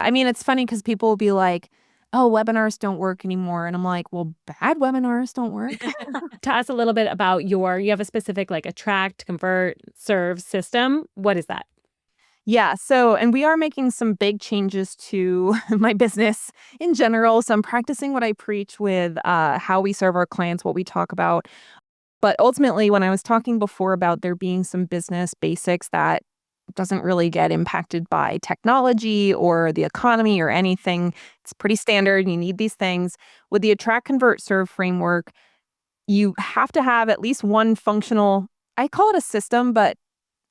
I mean, it's funny because people will be like, oh, webinars don't work anymore. And I'm like, well, bad webinars don't work. Tell us a little bit about you have a specific like attract, convert, serve system. What is that? Yeah. So, and we are making some big changes to my business in general. So I'm practicing what I preach with how we serve our clients, what we talk about. But ultimately, when I was talking before about there being some business basics that doesn't really get impacted by technology or the economy or anything, it's pretty standard. You need these things. With the attract, convert, serve framework, you have to have at least one functional, I call it a system, but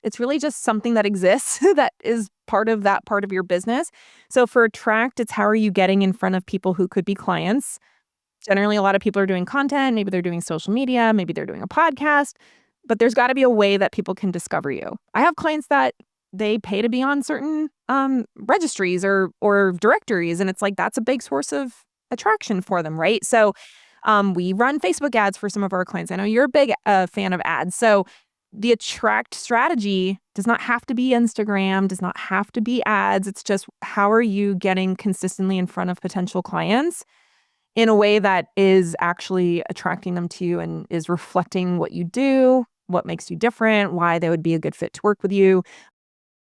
it's really just something that exists that is part of that part of your business. So for attract, it's how are you getting in front of people who could be clients? Generally, a lot of people are doing content. Maybe they're doing social media. Maybe they're doing a podcast. But there's got to be a way that people can discover you. I have clients that they pay to be on certain registries or directories, and it's like that's a big source of attraction for them, right? So we run Facebook ads for some of our clients. I know you're a big fan of ads. So the attract strategy does not have to be Instagram, does not have to be ads. It's just how are you getting consistently in front of potential clients in a way that is actually attracting them to you and is reflecting what you do, what makes you different, why they would be a good fit to work with you.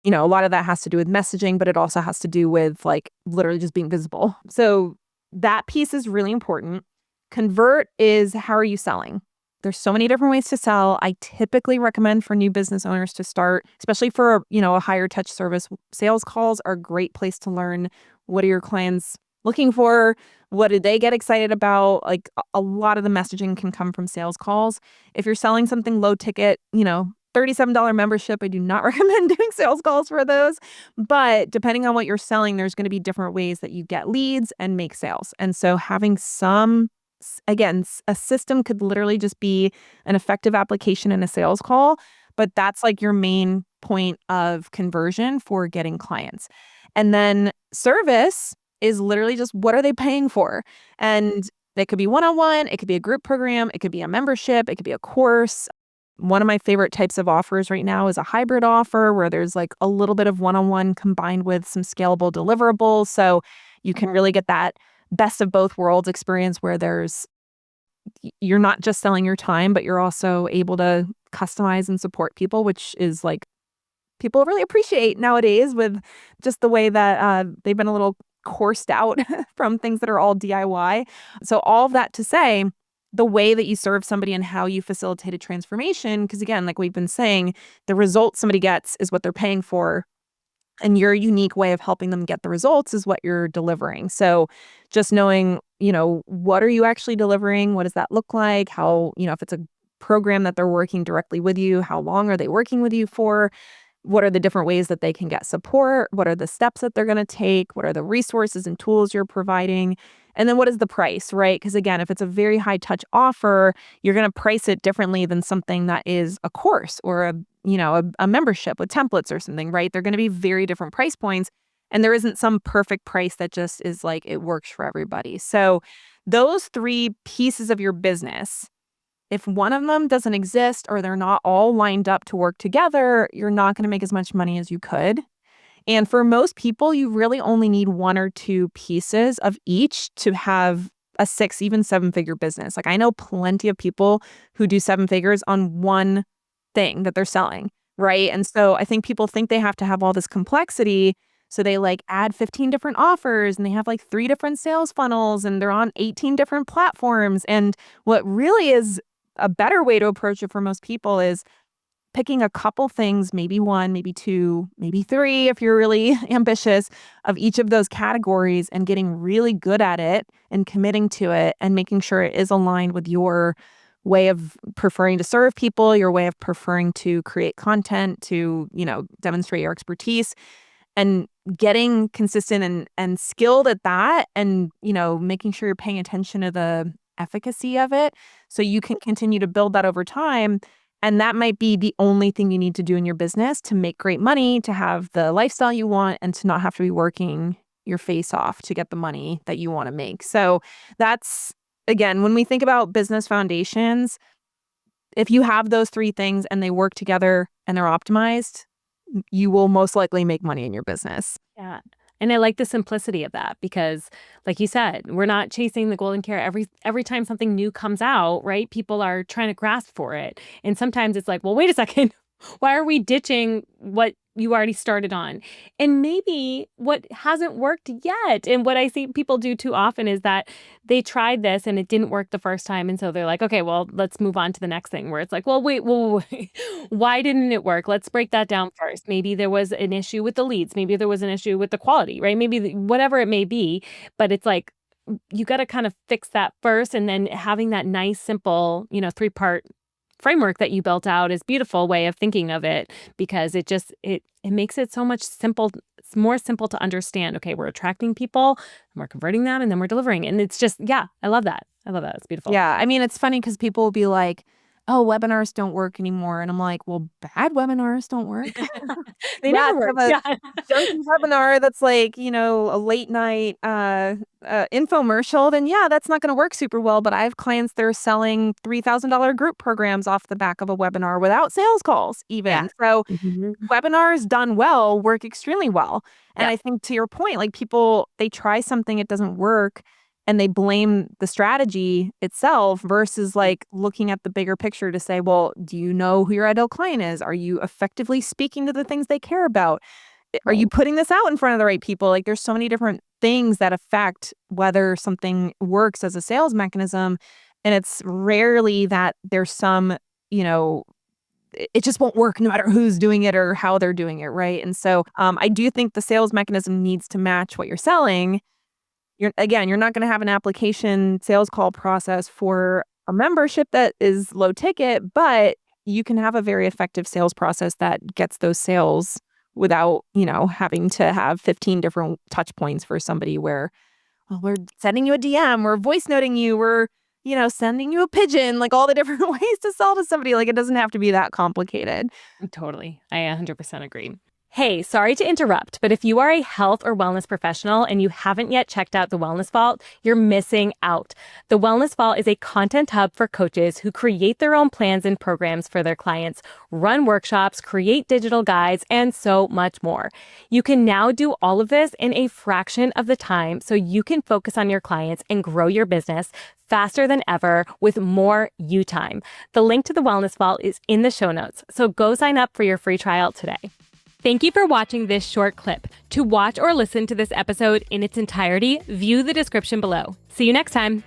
You know, a lot of that has to do with messaging, but it also has to do with like literally just being visible. So that piece is really important. Convert is how are you selling? There's so many different ways to sell. I typically recommend for new business owners to start, especially for, a higher touch service. Sales calls are a great place to learn what are your clients looking for? What do they get excited about? Like a lot of the messaging can come from sales calls. If you're selling something low ticket, $37 membership, I do not recommend doing sales calls for those. But depending on what you're selling, there's going to be different ways that you get leads and make sales. And so having a system could literally just be an effective application in a sales call, but that's like your main point of conversion for getting clients. And then service is literally just what are they paying for? And it could be one-on-one, it could be a group program, it could be a membership, it could be a course. One of my favorite types of offers right now is a hybrid offer where there's like a little bit of one-on-one combined with some scalable deliverables. So you can really get that best of both worlds experience where you're not just selling your time, but you're also able to customize and support people, which is like people really appreciate nowadays with just the way that they've been a little coursed out from things that are all DIY. So all of that to say, the way that you serve somebody and how you facilitate a transformation, because again, like we've been saying, the result somebody gets is what they're paying for. And your unique way of helping them get the results is what you're delivering. So just knowing, what are you actually delivering? What does that look like? How, if it's a program that they're working directly with you, how long are they working with you for? What are the different ways that they can get support? What are the steps that they're going to take? What are the resources and tools you're providing? And then what is the price, right? Because again, if it's a very high touch offer, you're going to price it differently than something that is a course or a membership with templates or something, right? They're going to be very different price points. And there isn't some perfect price that just is like it works for everybody. So those three pieces of your business, if one of them doesn't exist or they're not all lined up to work together, you're not going to make as much money as you could. And for most people, you really only need one or two pieces of each to have a 6, even 7-figure business. Like I know plenty of people who do 7 figures on one thing that they're selling, right? And so I think people think they have to have all this complexity. So they like add 15 different offers and they have like 3 different sales funnels and they're on 18 different platforms. And what really is a better way to approach it for most people is picking a couple things, maybe 1, maybe 2, maybe 3, if you're really ambitious, of each of those categories and getting really good at it and committing to it and making sure it is aligned with your way of preferring to serve people, your way of preferring to create content, to, demonstrate your expertise and getting consistent and skilled at that and, making sure you're paying attention to the efficacy of it so you can continue to build that over time. And that might be the only thing you need to do in your business to make great money, to have the lifestyle you want, and to not have to be working your face off to get the money that you want to make. So that's, again, when we think about business foundations, if you have those 3 things and they work together and they're optimized, you will most likely make money in your business. Yeah. And I like the simplicity of that because, like you said, we're not chasing the golden carrot every time something new comes out, right? People are trying to grasp for it. And sometimes it's like, well, wait a second. Why are we ditching what you already started on? And maybe what hasn't worked yet. And what I see people do too often is that they tried this and it didn't work the first time. And so they're like, okay, well, let's move on to the next thing, where it's like, well, wait. Why didn't it work? Let's break that down first. Maybe there was an issue with the leads. Maybe there was an issue with the quality, right? Maybe whatever it may be. But it's like, you got to kind of fix that first. And then having that nice, simple, 3-part framework that you built out is beautiful way of thinking of it, because it makes it so much simple. It's more simple to understand. Okay, we're attracting people and we're converting them and then we're delivering. And it's just, yeah, I love that. It's beautiful. Yeah. I mean, it's funny because people will be like, oh, webinars don't work anymore. And I'm like, well, bad webinars don't work. They never work. Yeah. Junky webinar that's like, a late night infomercial, then yeah, that's not going to work super well. But I have clients that are selling $3,000 group programs off the back of a webinar without sales calls even. Yeah. So Mm-hmm. webinars done well work extremely well. And Yeah. I think to your point, like people, they try something, it doesn't work, and they blame the strategy itself versus like looking at the bigger picture to say, well, do you know who your ideal client is? Are you effectively speaking to the things they care about? Are you putting this out in front of the right people? Like there's so many different things that affect whether something works as a sales mechanism. And it's rarely that there's some, it just won't work no matter who's doing it or how they're doing it, right? And so I do think the sales mechanism needs to match what you're selling. You're not going to have an application sales call process for a membership that is low ticket, but you can have a very effective sales process that gets those sales without, having to have 15 different touch points for somebody where, well, we're sending you a DM, we're voice noting you, we're, sending you a pigeon, like all the different ways to sell to somebody. Like it doesn't have to be that complicated. Totally. I 100% agree. Hey, sorry to interrupt, but if you are a health or wellness professional and you haven't yet checked out The Wellness Vault, you're missing out. The Wellness Vault is a content hub for coaches who create their own plans and programs for their clients, run workshops, create digital guides, and so much more. You can now do all of this in a fraction of the time so you can focus on your clients and grow your business faster than ever with more you time. The link to The Wellness Vault is in the show notes, so go sign up for your free trial today. Thank you for watching this short clip. To watch or listen to this episode in its entirety, view the description below. See you next time.